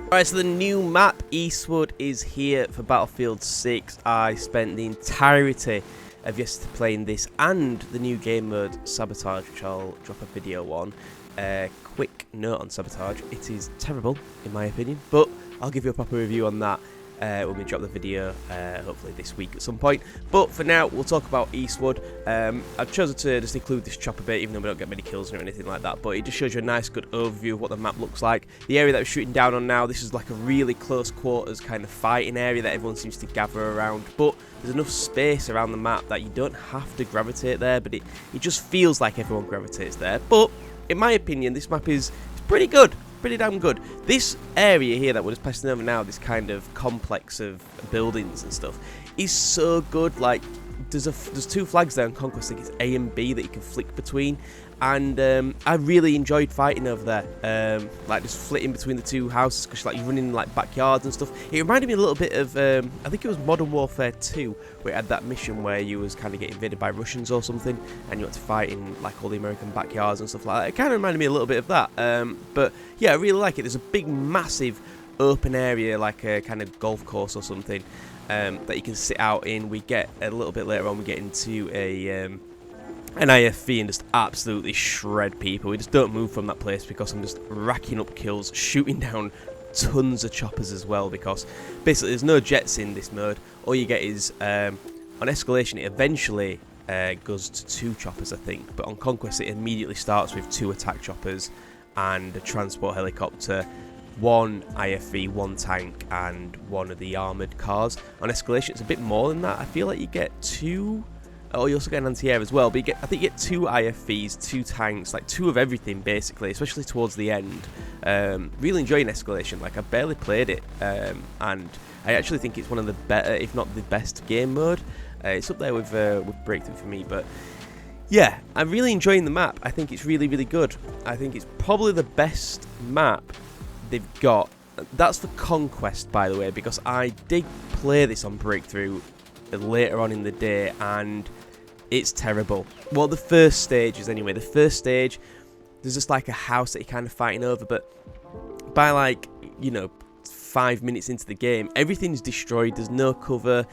Alright, so the new map, Eastwood, is here for Battlefield 6. I spent the entirety of yesterday playing this and the new game mode, Sabotage, which I'll drop a video on. Quick note on Sabotage, it is terrible, in my opinion, but I'll give you a proper review on that when we drop the video, hopefully this week at some point. But for now, we'll talk about Eastwood. I've chosen to just include this chopper bit, even though we don't get many kills or anything like that, but it just shows you a nice, good overview of what the map looks like. The area that we're shooting down on now, this is like a really close quarters kind of fighting area that everyone seems to gather around, but there's enough space around the map that you don't have to gravitate there, but it just feels like everyone gravitates there. But in my opinion, this map is pretty good. Pretty damn good. This area here that we're just passing over now, this kind of complex of buildings and stuff, is so good. Like, there's two flags there on Conquest. I think it's A and B that you can flick between, and I really enjoyed fighting over there. Like just flitting between the two houses, because like you're running in like backyards and stuff. It reminded me a little bit of I think it was Modern Warfare 2, where it had that mission where you was kind of getting invaded by Russians or something, and you had to fight in like all the American backyards and stuff like that. It kind of reminded me a little bit of that. But yeah, I really like it. There's a big, massive open area, like a kind of golf course or something, that you can sit out in. We get a little bit later on, we get into an IFV and just absolutely shred people. We just don't move from that place because I'm just racking up kills, shooting down tons of choppers as well, because basically there's no jets in this mode. All you get is, on escalation, it eventually goes to 2 choppers, I think, but on Conquest it immediately starts with 2 attack choppers and a transport helicopter, 1 IFV, 1 tank, and 1 of the armoured cars. On escalation it's a bit more than that. I feel like you get 2... Oh, you also get an anti-air as well, but I think you get 2 IFVs, 2 tanks, like 2 of everything basically, especially towards the end. Really enjoying escalation. Like, I barely played it, and I actually think it's one of the better, if not the best game mode. It's up there with Breakthrough for me, but yeah, I'm really enjoying the map. I think it's really, really good. I think it's probably the best map they've got. That's for Conquest, by the way, because I did play this on Breakthrough later on in the day, and it's terrible. Well, the first stages anyway. The first stage, there's just like a house that you're kind of fighting over, but by like, 5 minutes into the game, everything's destroyed. There's no cover.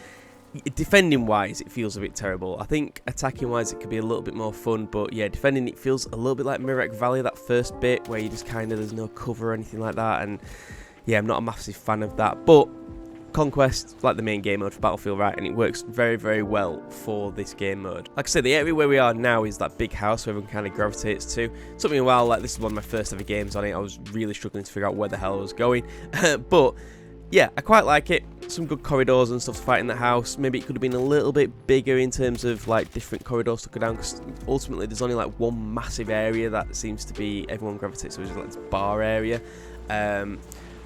Defending wise, it feels a bit terrible. I think attacking wise, it could be a little bit more fun, but yeah, defending, it feels a little bit like Mirek Valley, that first bit where you just kind of, there's no cover or anything like that, and yeah, I'm not a massive fan of that. But Conquest, like the main game mode for Battlefield, right, and it works very, very well for this game mode. Like I said, the area where we are now is that big house where everyone kind of gravitates to. It took me a while, like this is one of my first ever games on it. I was really struggling to figure out where the hell I was going. But yeah, I quite like it. Some good corridors and stuff to fight in the house. Maybe it could have been a little bit bigger in terms of like different corridors to go down, because ultimately there's only like one massive area that seems to be everyone gravitates to, which is like this bar area.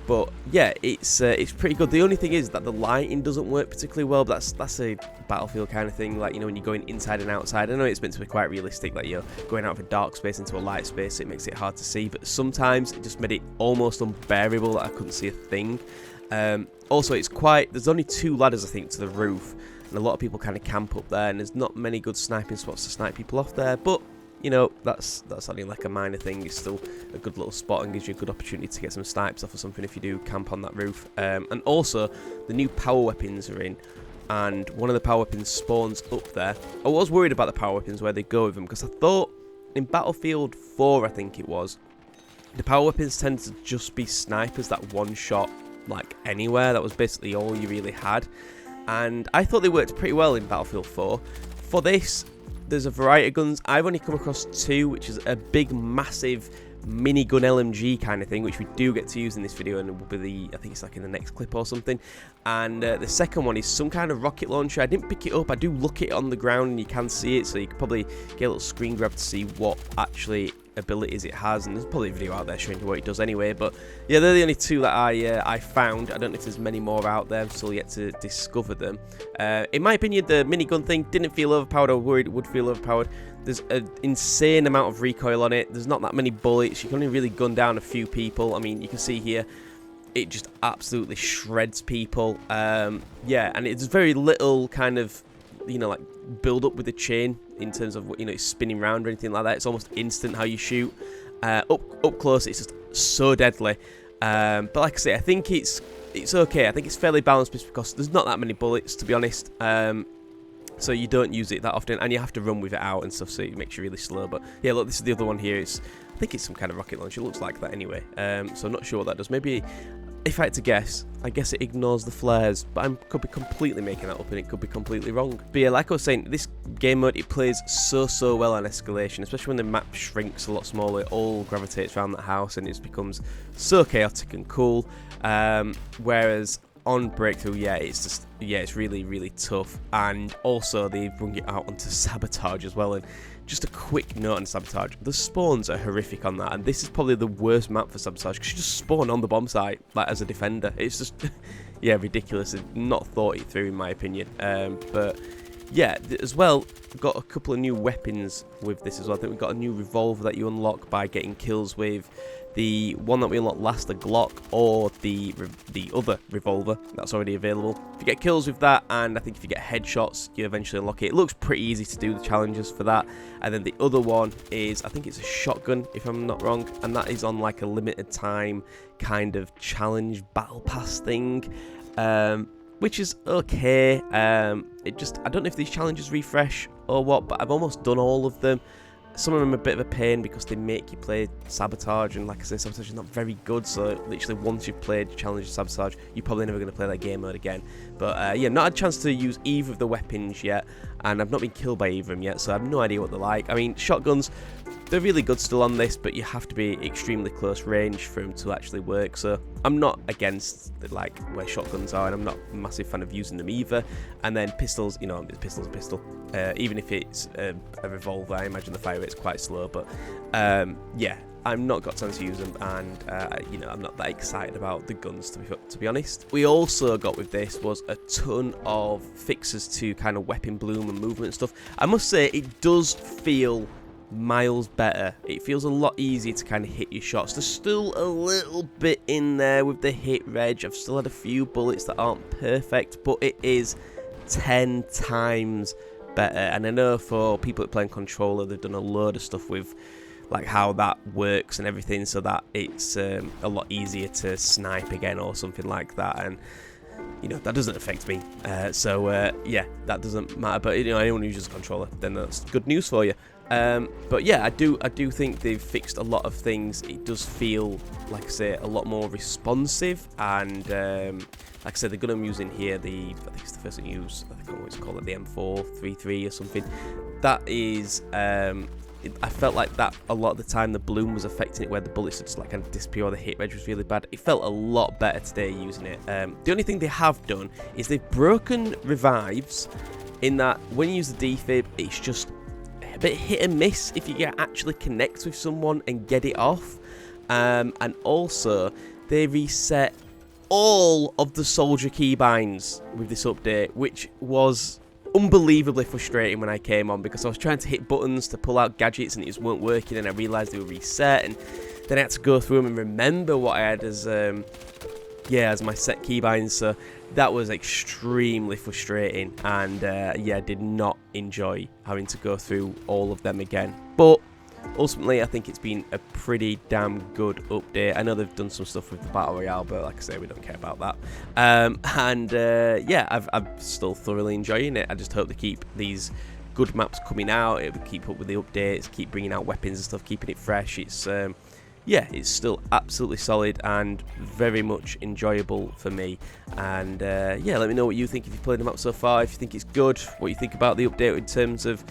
But yeah, it's pretty good. The only thing is that the lighting doesn't work particularly well, but that's a Battlefield kind of thing. Like, when you're going inside and outside, I know it's meant to be quite realistic, like you're going out of a dark space into a light space, so it makes it hard to see, but sometimes it just made it almost unbearable that I couldn't see a thing. Also, there's only 2 ladders, I think, to the roof, and a lot of people kind of camp up there, and there's not many good sniping spots to snipe people off there, but that's only like a minor thing. It's still a good little spot and gives you a good opportunity to get some snipes off or something if you do camp on that roof. And also, the new power weapons are in, and one of the power weapons spawns up there. I was worried about the power weapons, where they go with them, because I thought in Battlefield 4, I think it was, the power weapons tend to just be snipers that one shot like anywhere. That was basically all you really had, and I thought they worked pretty well in Battlefield 4. For this, there's a variety of guns. I've only come across 2, which is a big, massive minigun LMG kind of thing, which we do get to use in this video, and it will be I think it's like in the next clip or something. And the second one is some kind of rocket launcher. I didn't pick it up. I do look at it on the ground, and you can see it, so you could probably get a little screen grab to see what actually abilities it has, and there's probably a video out there showing you what it does anyway. But yeah, they're the only 2 that I found. I don't know if there's many more out there. I'm still yet to discover them. In my opinion, the minigun thing didn't feel overpowered. I was worried it would feel overpowered. There's an insane amount of recoil on it. There's not that many bullets. You can only really gun down a few people. I mean, you can see here, it just absolutely shreds people. Yeah, and it's very little kind of, like build up with the chain in terms of, it's spinning around or anything like that. It's almost instant how you shoot. Up close, it's just so deadly. But like I say, I think it's okay. I think it's fairly balanced because there's not that many bullets, to be honest. So you don't use it that often, and you have to run with it out and stuff, so it makes you really slow. But yeah, look, this is the other one here. I think it's some kind of rocket launcher. It looks like that anyway. So I'm not sure what that does. Maybe, if I had to guess, I guess it ignores the flares, but I could be completely making that up, and it could be completely wrong. But yeah, like I was saying, this game mode, it plays so well on escalation, especially when the map shrinks a lot smaller. It all gravitates around that house, and it becomes so chaotic and cool. Whereas on breakthrough, it's really tough, and also they bring it out onto sabotage as well. And just a quick note on sabotage: the spawns are horrific on that, and this is probably the worst map for sabotage because you just spawn on the bomb site like as a defender. It's just yeah, ridiculous and not thought it through in my opinion. But yeah, as well, we've got a couple of new weapons with this as well. I think we've got a new revolver that you unlock by getting kills with the one that we unlocked last, the Glock, or the other revolver that's already available. If you get kills with that, and I think if you get headshots, you eventually unlock it. It looks pretty easy to do the challenges for that. And then the other one is, I think it's a shotgun, if I'm not wrong, and that is on like a limited time kind of challenge battle pass thing. Which is okay. I don't know if these challenges refresh or what, but I've almost done all of them. Some of them are a bit of a pain because they make you play sabotage, and like I say, sabotage is not very good, so literally once you've played challenge sabotage, you're probably never going to play that game mode again. But yeah, not had a chance to use either of the weapons yet, and I've not been killed by either of them yet, so I have no idea what they're like. I mean, shotguns, they're really good still on this, but you have to be extremely close range for them to actually work. So I'm not against like where shotguns are, and I'm not a massive fan of using them either. And then pistols, you know, pistol's a pistol. Even if it's a revolver, I imagine the fire rate's quite slow. But yeah, I've not got time to use them, and you know, I'm not that excited about the guns to be honest. We also got with this was a ton of fixes to kind of weapon bloom and movement and stuff. I must say it does feel miles better. It feels a lot easier to kind of hit your shots. There's still a little bit in there with the hit reg. I've still had a few bullets that aren't perfect, but it is 10 times better. And I know for people that play on controller, they've done a load of stuff with like how that works and everything, so that it's a lot easier to snipe again or something like that. And you know, that doesn't affect me. Yeah, that doesn't matter. But you know, anyone who uses a controller, then that's good news for you. But yeah, I do think they've fixed a lot of things. It does feel, like I say, a lot more responsive, and like I said, the gun I'm using here, I think it's the first one I use, I think I always call it the M433 or something. That is, I felt like that a lot of the time the bloom was affecting it, where the bullets would just like kind of disappear, or the hit reg was really bad. It felt a lot better today using it. The only thing they have done is they've broken revives, in that when you use the defib, it's just a bit hit and miss if you can actually connect with someone and get it off. And also they reset all of the soldier keybinds with this update, which was unbelievably frustrating when I came on, because I was trying to hit buttons to pull out gadgets and it just weren't working, and I realised they were reset, and then I had to go through them and remember what I had as my set keybinds. So that was extremely frustrating, and yeah, did not enjoy having to go through all of them again. But ultimately, I think it's been a pretty damn good update. I know they've done some stuff with the Battle Royale, but like I say, we don't care about that. Yeah, I'm still thoroughly enjoying it. I just hope they keep these good maps coming out. It will keep up with the updates, keep bringing out weapons and stuff, keeping it fresh. It's yeah, it's still absolutely solid and very much enjoyable for me. And yeah, let me know what you think if you've played the map so far, if you think it's good, what you think about the update in terms of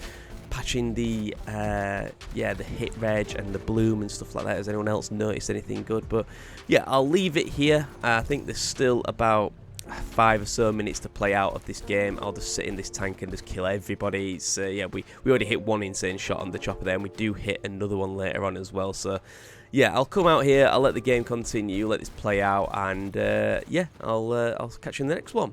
patching the hit reg and the bloom and stuff like that. Has anyone else noticed anything good? But yeah, I'll leave it here. I think there's still about 5 or so minutes to play out of this game. I'll just sit in this tank and just kill everybody. It's, yeah, we already hit one insane shot on the chopper there, and we do hit another one later on as well. So yeah, I'll come out here, I'll let the game continue, let this play out, and yeah, I'll catch you in the next one.